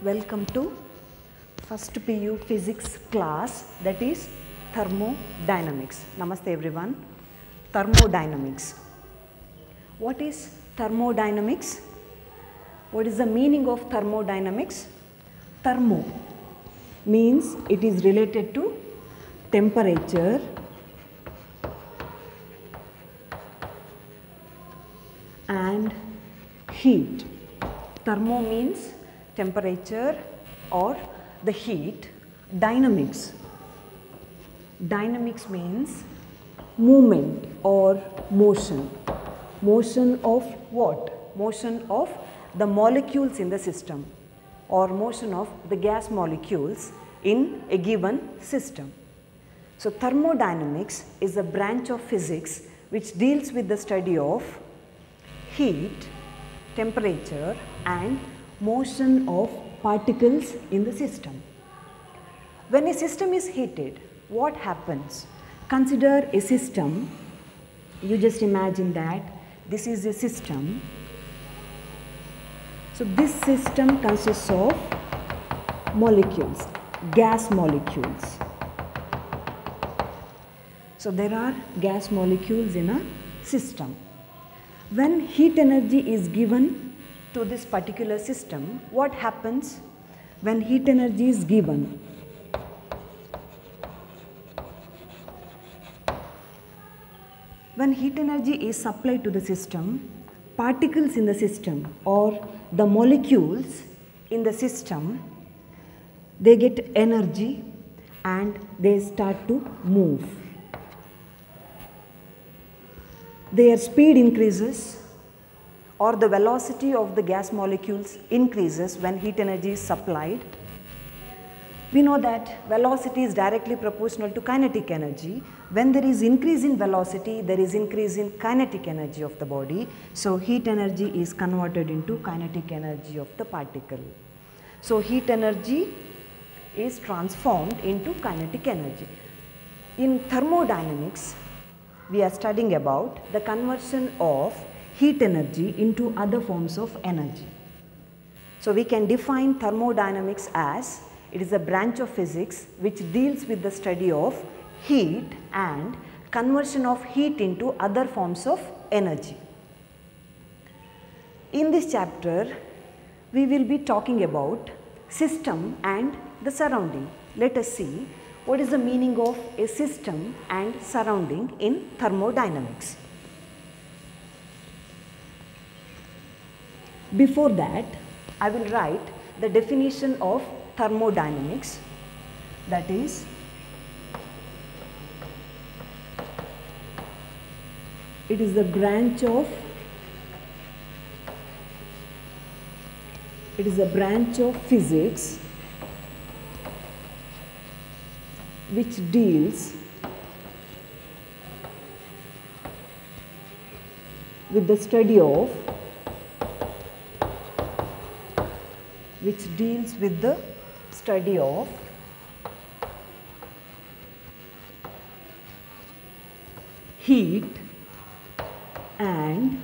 Welcome to first PU physics class, that is thermodynamics. Namaste everyone. Thermodynamics. What is thermodynamics? What is the meaning of thermodynamics? Thermo means it is related to temperature and heat. Thermo means temperature or the heat. Dynamics. Dynamics means movement or motion. Motion of what? Motion of the molecules in the system or motion of the gas molecules in a given system. So, thermodynamics is a branch of physics which deals with the study of heat, temperature and motion of particles in the system. When a system is heated, what happens? Consider a system. You just imagine that this is a system. So, this system consists of molecules, gas molecules. So, there are gas molecules in a system. When heat energy is given to this particular system, what happens? When heat energy is given, when heat energy is supplied to the system, particles in the system or the molecules in the system, they get energy and they start to move. Their speed increases or the velocity of the gas molecules increases when heat energy is supplied. We know that velocity is directly proportional to kinetic energy. When there is increase in velocity, there is increase in kinetic energy of the body. So, heat energy is converted into kinetic energy of the particle. So, heat energy is transformed into kinetic energy. In thermodynamics, we are studying about the conversion of heat energy into other forms of energy. So, we can define thermodynamics as it is a branch of physics which deals with the study of heat and conversion of heat into other forms of energy. In this chapter, we will be talking about system and the surrounding. Let us see what is the meaning of a system and surrounding in thermodynamics. Before that, I will write the definition of thermodynamics, that is, it is a branch of physics which deals with the study of heat and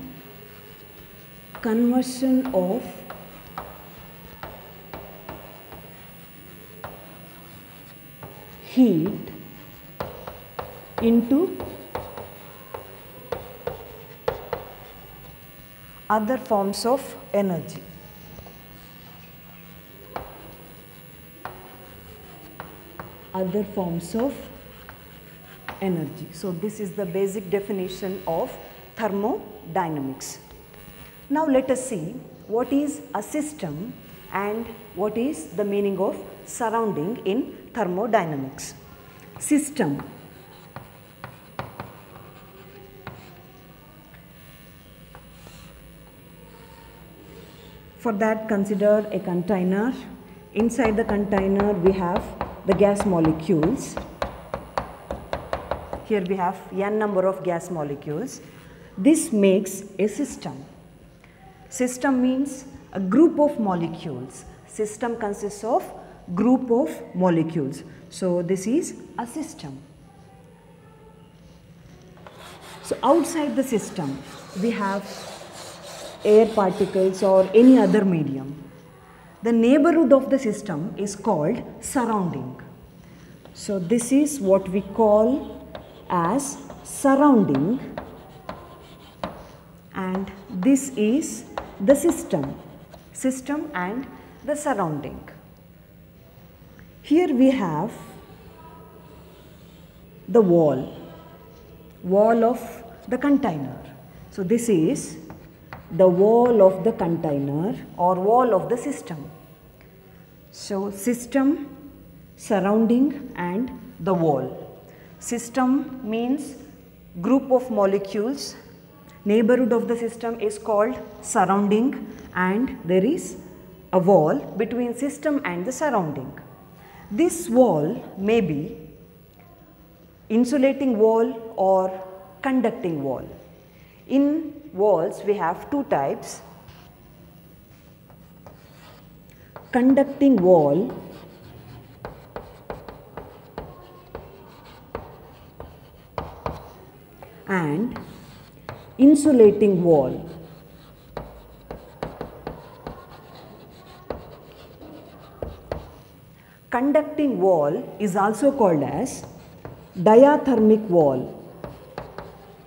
conversion of heat into other forms of energy. Other forms of energy. So, this is the basic definition of thermodynamics. Now, let us see what is a system and what is the meaning of surrounding in thermodynamics. System. For that, consider a container. Inside the container, we have the gas molecules. Here we have n number of gas molecules. This makes a system. System means a group of molecules. System consists of group of molecules. So, this is a system. So, outside the system, we have air particles or any other medium. The neighborhood of the system is called surrounding. So this is what we call as surrounding, and this is the system and the surrounding. Here we have the wall of the container. So this is the wall of the container or wall of the system. So system, surrounding and the wall. System means group of molecules. Neighborhood of the system is called surrounding, and there is a wall between system and the surrounding. This wall may be insulating wall or conducting wall. In walls we have two types: conducting wall and insulating wall. Conducting wall is also called as diathermic wall.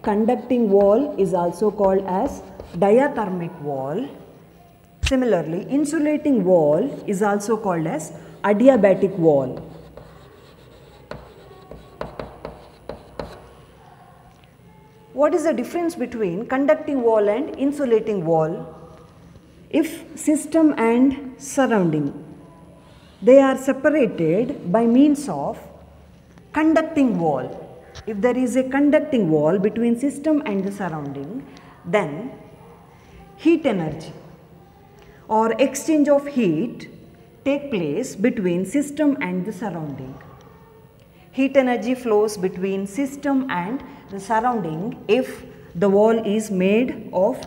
Conducting wall is also called as diathermic wall. Similarly, insulating wall is also called as adiabatic wall. What is the difference between conducting wall and insulating wall? If system and surrounding, they are separated by means of conducting wall. If there is a conducting wall between system and the surrounding, then heat energy or exchange of heat take place between system and the surrounding. Heat energy flows between system and the surrounding if the wall is made of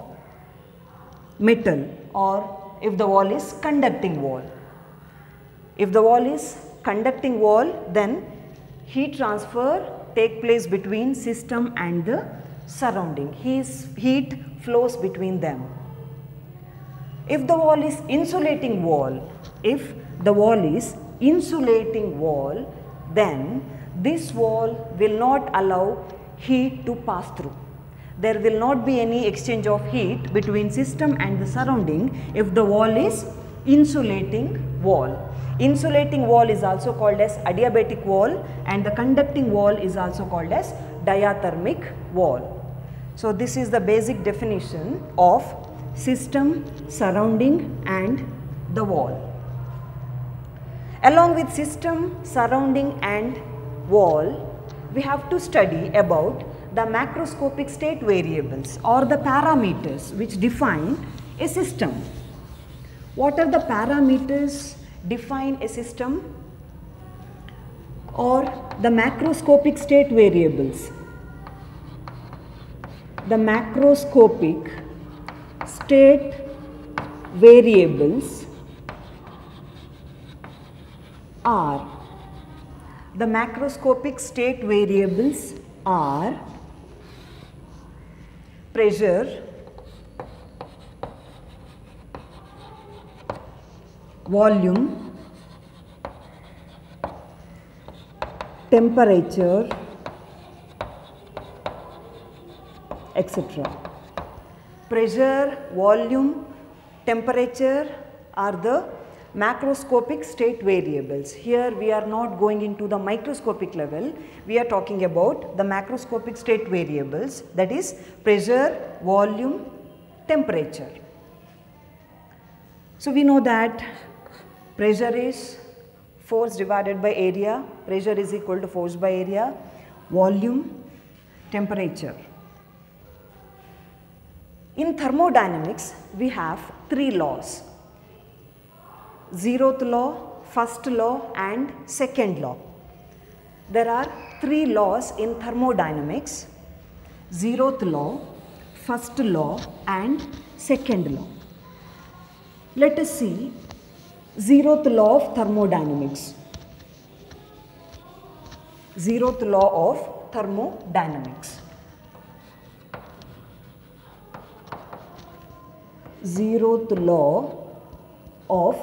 metal or if the wall is conducting wall. If the wall is conducting wall, then heat transfer take place between system and the surrounding. Heat flows between them. If the wall is insulating wall, then this wall will not allow heat to pass through. There will not be any exchange of heat between system and the surrounding if the wall is insulating wall. Insulating wall is also called as adiabatic wall, and the conducting wall is also called as diathermic wall. So this is the basic definition of system, surrounding and the wall. Along with system, surrounding and wall, we have to study about the macroscopic state variables or the parameters which define a system. What are the parameters define a system or the macroscopic state variables? The macroscopic state variables are pressure, volume, temperature, etc. Pressure, volume, temperature are the macroscopic state variables. Here we are not going into the microscopic level, we are talking about the macroscopic state variables, that is pressure, volume, temperature. So we know that pressure is force divided by area, pressure is equal to force by area, volume, temperature. In thermodynamics, we have three laws: zeroth law, first law and second law. There are three laws in thermodynamics: zeroth law, first law and second law. Let us see zeroth law of thermodynamics. Zeroth law of thermodynamics. Zeroth law of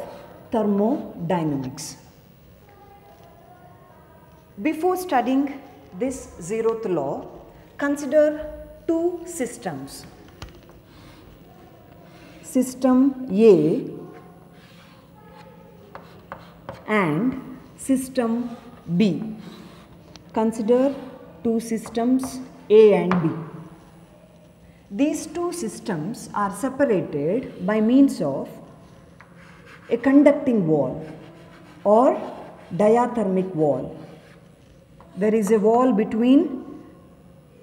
thermodynamics. Before studying this zeroth law, consider two systems. System A and system B. Consider two systems A and B. These two systems are separated by means of a conducting wall or diathermic wall. There is a wall between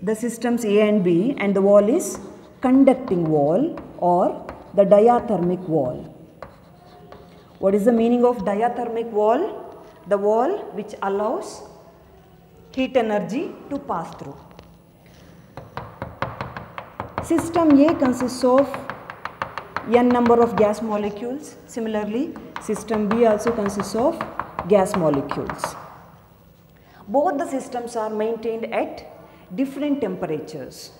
the systems A and B, and the wall is conducting wall or the diathermic wall. What is the meaning of diathermic wall? The wall which allows heat energy to pass through. System A consists of n number of gas molecules. Similarly, system B also consists of gas molecules. Both the systems are maintained at different temperatures.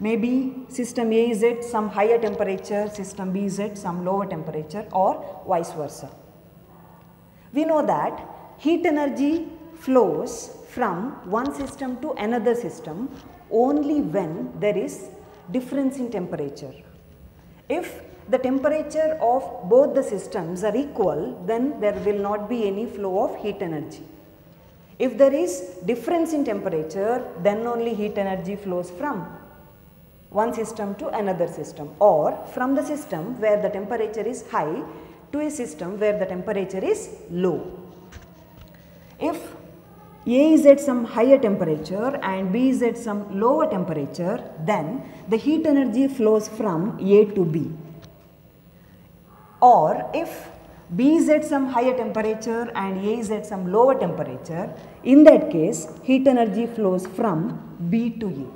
Maybe system A is at some higher temperature, system B is at some lower temperature, or vice versa. We know that heat energy flows from one system to another system only when there is difference in temperature. If the temperature of both the systems are equal, then there will not be any flow of heat energy. If there is difference in temperature, then only heat energy flows from one system to another system, or from the system where the temperature is high to a system where the temperature is low. If A is at some higher temperature and B is at some lower temperature, then the heat energy flows from A to B. Or if B is at some higher temperature and A is at some lower temperature, in that case heat energy flows from B to A.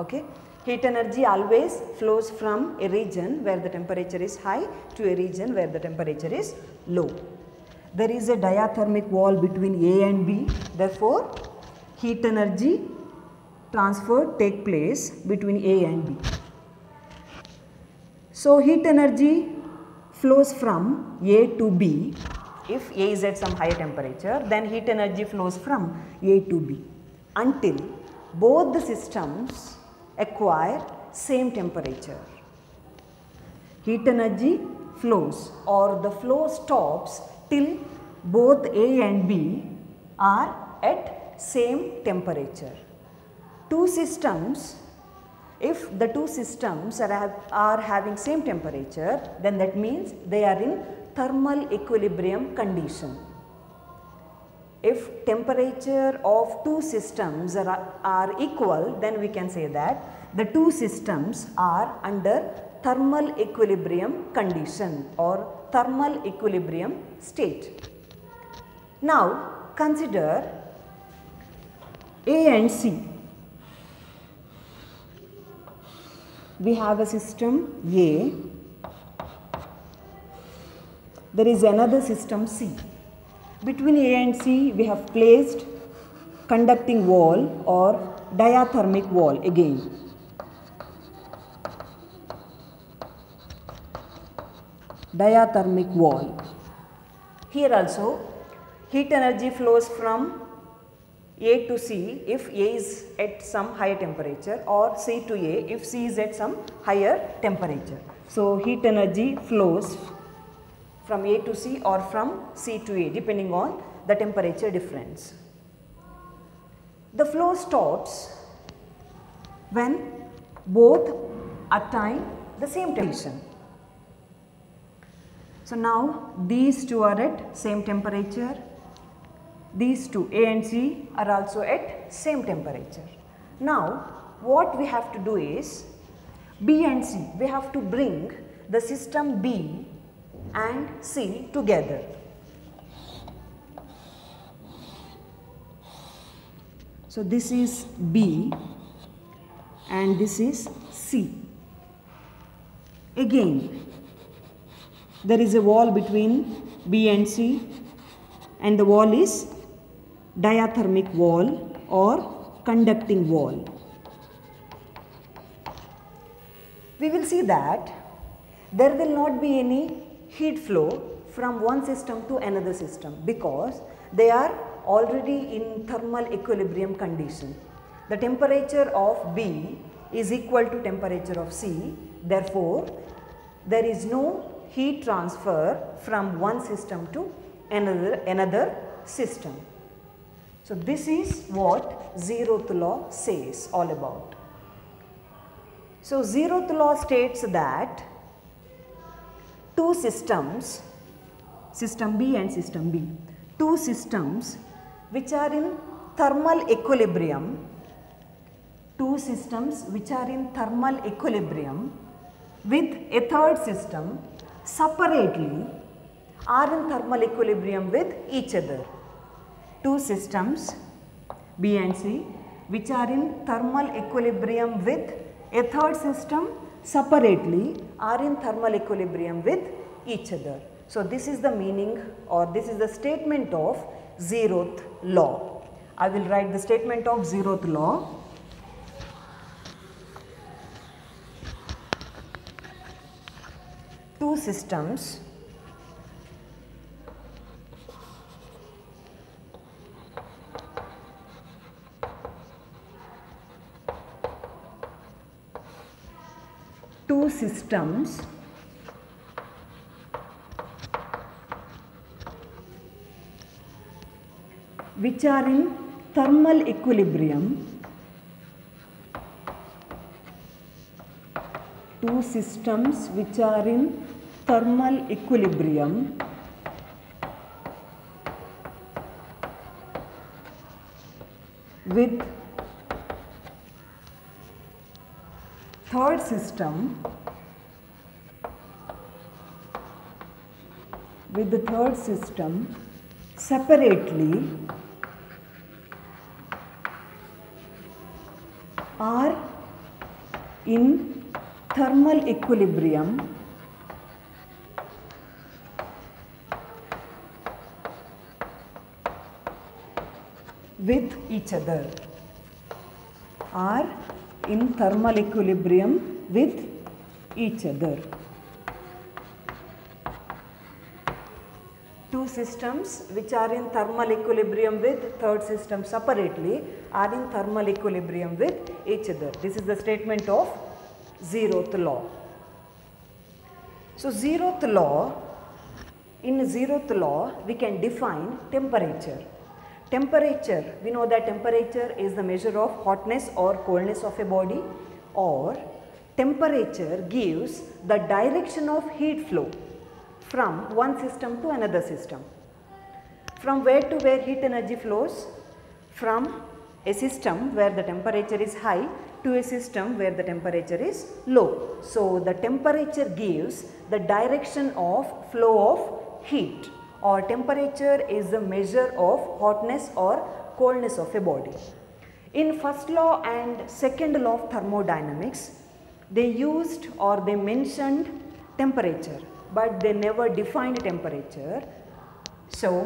Okay? Heat energy always flows from a region where the temperature is high to a region where the temperature is low. There is a diathermic wall between A and B, therefore heat energy transfer take place between A and B. So heat energy flows from A to B. If A is at some higher temperature, then heat energy flows from A to B until both the systems acquire same temperature. Heat energy flows, or the flow stops till both A and B are at same temperature. Two systems, if the two systems are having same temperature, then that means they are in thermal equilibrium condition. If temperature of two systems are equal, then we can say that the two systems are under thermal equilibrium condition or thermal equilibrium state. Now consider A and C. We have a system A, there is another system C. Between A and C we have placed conducting wall or diathermic wall again. Diathermic wall. Here also heat energy flows from A to C if A is at some higher temperature, or C to A if C is at some higher temperature. So heat energy flows from A to C or from C to A depending on the temperature difference. The flow stops when both attain the same temperature. So now these two are at same temperature, these two A and C are also at same temperature. Now what we have to do is B and C, we have to bring the system B and C together. So this is B and this is C. Again there is a wall between B and C, and the wall is diathermic wall or conducting wall. We will see that there will not be any heat flow from one system to another system because they are already in thermal equilibrium condition. The temperature of B is equal to temperature of C, therefore, there is no heat transfer from one system to another system. So, this is what zeroth law says all about. So, zeroth law states that two systems, system B and system B, two systems which are in thermal equilibrium, with a third system separately are in thermal equilibrium with each other. Two systems B and C which are in thermal equilibrium with a third system separately are in thermal equilibrium with each other. So, this is the meaning or this is the statement of zeroth law. I will write the statement of zeroth law. Two systems which are in thermal equilibrium, with third system separately are in thermal equilibrium with each other, Two systems which are in thermal equilibrium with third system separately are in thermal equilibrium with each other. This is the statement of zeroth law. So, in zeroth law we can define temperature. Temperature, we know that temperature is the measure of hotness or coldness of a body, or temperature gives the direction of heat flow from one system to another system. From where to where heat energy flows? From a system where the temperature is high to a system where the temperature is low. So, the temperature gives the direction of flow of heat, or temperature is the measure of hotness or coldness of a body. In first law and second law of thermodynamics, they used or they mentioned temperature, but they never defined temperature. So,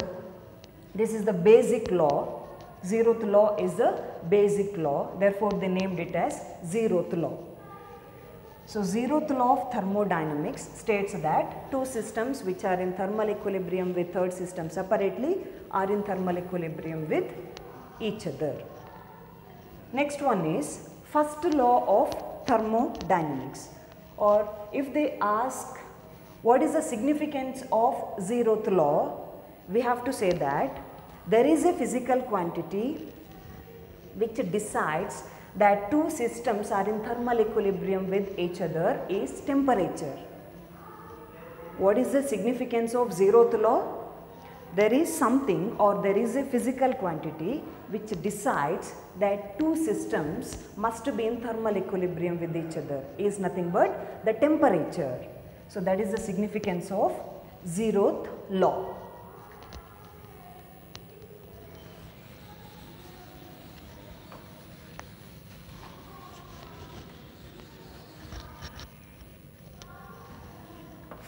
this is the basic law. Zeroth law is the basic law, therefore they named it as zeroth law. So, zeroth law of thermodynamics states that two systems which are in thermal equilibrium with third system separately are in thermal equilibrium with each other. Next one is first law of thermodynamics, or if they ask what is the significance of zeroth law, we have to say that there is a physical quantity which decides that two systems are in thermal equilibrium with each other is temperature. What is the significance of zeroth law? There is something or there is a physical quantity which decides that two systems must be in thermal equilibrium with each other is nothing but the temperature. So, that is the significance of zeroth law.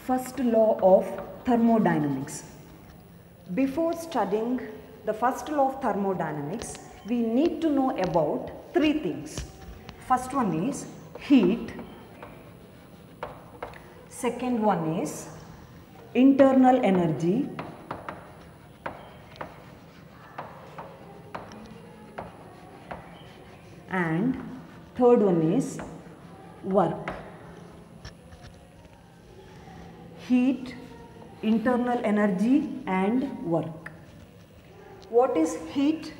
First law of thermodynamics. Before studying the first law of thermodynamics, we need to know about three things. First one is heat, second one is internal energy and third one is work. Heat, internal energy and work. What is heat?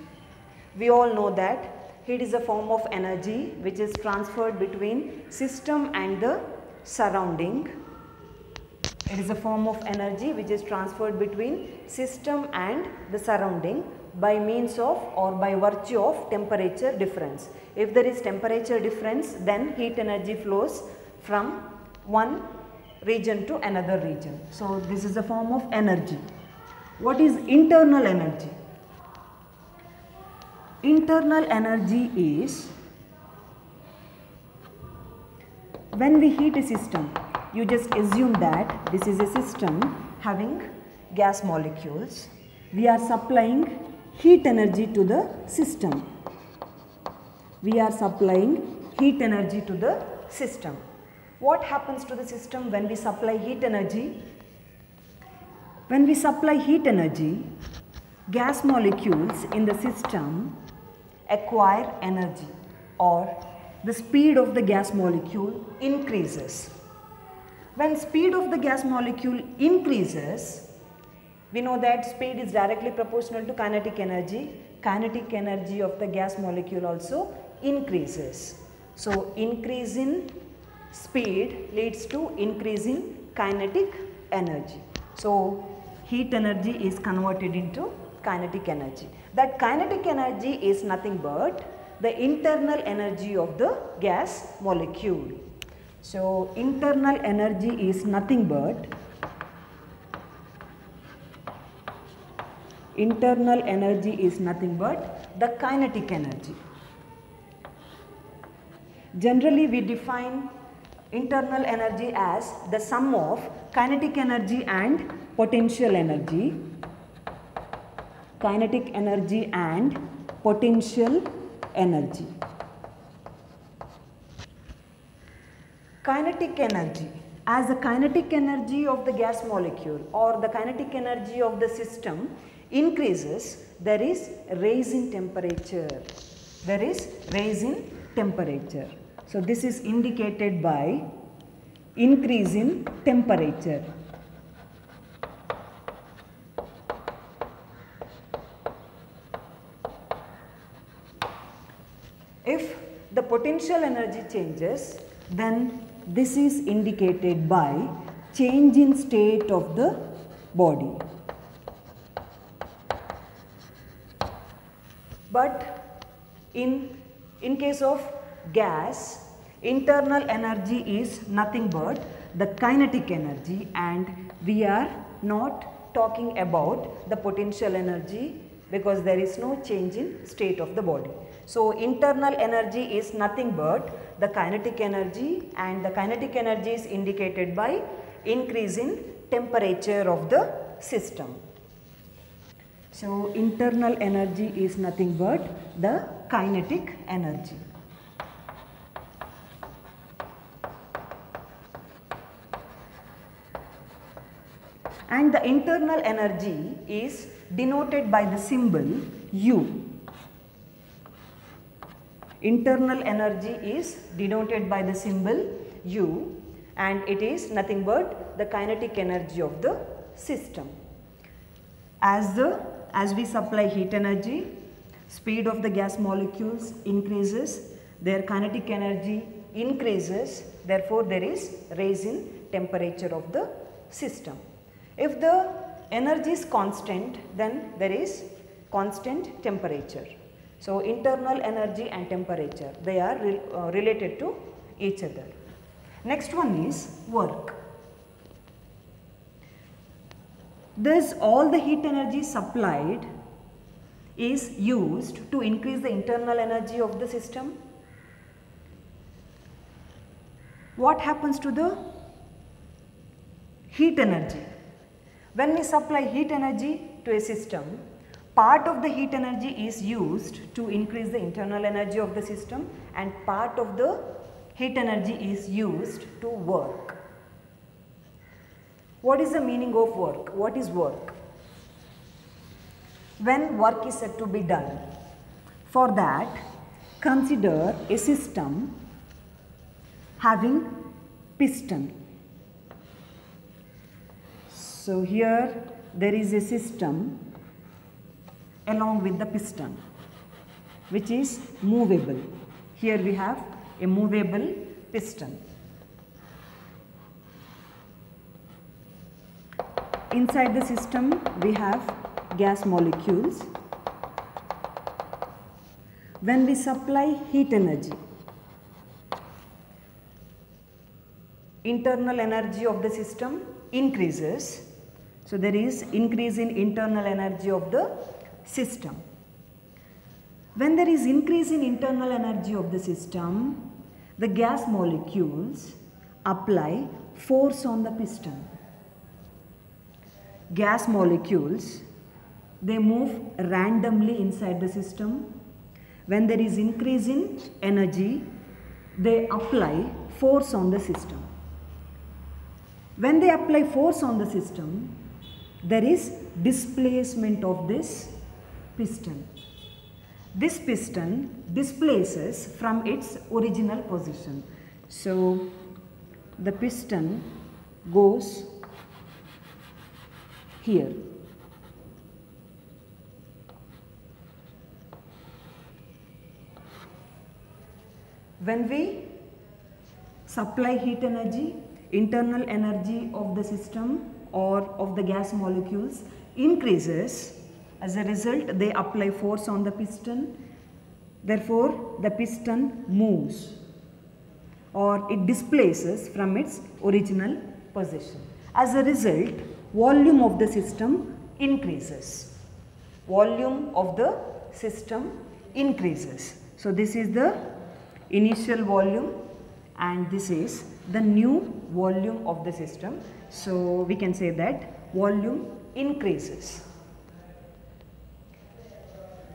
We all know that heat is a form of energy which is transferred between system and the surrounding. It is a form of energy which is transferred between system and the surrounding by means of or by virtue of temperature difference. If there is temperature difference, then heat energy flows from one region to another region. So this is a form of energy. What is internal energy? Internal energy is when we heat a system, you just assume that this is a system having gas molecules. We are supplying heat energy to the system. We are supplying heat energy to the system. What happens to the system when we supply heat energy? When we supply heat energy, gas molecules in the system acquire energy, or the speed of the gas molecule increases. When speed of the gas molecule increases, we know that speed is directly proportional to kinetic energy. Kinetic energy of the gas molecule also increases. So increase in speed leads to increase in kinetic energy. So heat energy is converted into kinetic energy. That kinetic energy is nothing but the internal energy of the gas molecule. So internal energy is nothing but the kinetic energy. Generally we define internal energy as the sum of kinetic energy and potential energy. Kinetic energy and potential energy. Kinetic energy, as the kinetic energy of the gas molecule or the kinetic energy of the system increases, there is rise in temperature. There is rise in temperature. So this is indicated by increase in temperature. If the potential energy changes, then this is indicated by change in state of the body. But in case of gas, internal energy is nothing but the kinetic energy, and we are not talking about the potential energy because there is no change in state of the body. So internal energy is nothing but the kinetic energy, and the kinetic energy is indicated by increase in temperature of the system. So internal energy is nothing but the kinetic energy. And the internal energy is denoted by the symbol U. Internal energy is denoted by the symbol U, and it is nothing but the kinetic energy of the system. As we supply heat energy, speed of the gas molecules increases, their kinetic energy increases, therefore there is rise in temperature of the system. If the energy is constant, then there is constant temperature. So internal energy and temperature, they are related to each other. Next one is work. Thus all the heat energy supplied is used to increase the internal energy of the system. What happens to the heat energy? When we supply heat energy to a system, part of the heat energy is used to increase the internal energy of the system, and part of the heat energy is used to work. What is the meaning of work? What is work? When work is said to be done, for that consider a system having piston. So here there is a system along with the piston which is movable. Here we have a movable piston. Inside the system we have gas molecules. When we supply heat energy, internal energy of the system increases. So there is increase in internal energy of the system. When there is increase in internal energy of the system, the gas molecules apply force on the piston. Gas molecules, they move randomly inside the system. When there is increase in energy, they apply force on the system. When they apply force on the system, there is displacement of this piston. This piston displaces from its original position. So the piston goes here. When we supply heat energy, internal energy of the system or of the gas molecules increases. As a result, they apply force on the piston. Therefore, the piston moves or it displaces from its original position. As a result, volume of the system increases. Volume of the system increases. So this is the initial volume and this is the new volume of the system. So we can say that volume increases.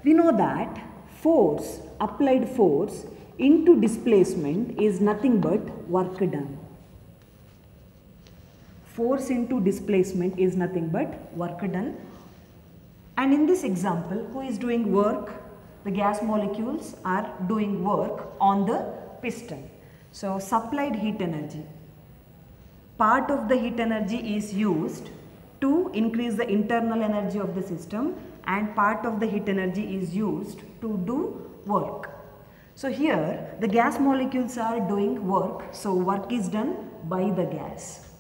We know that force, applied force into displacement is nothing but work done. Force into displacement is nothing but work done. And in this example, who is doing work? The gas molecules are doing work on the piston. So supplied heat energy. Part of the heat energy is used to increase the internal energy of the system and part of the heat energy is used to do work. So here the gas molecules are doing work. So work is done by the gas.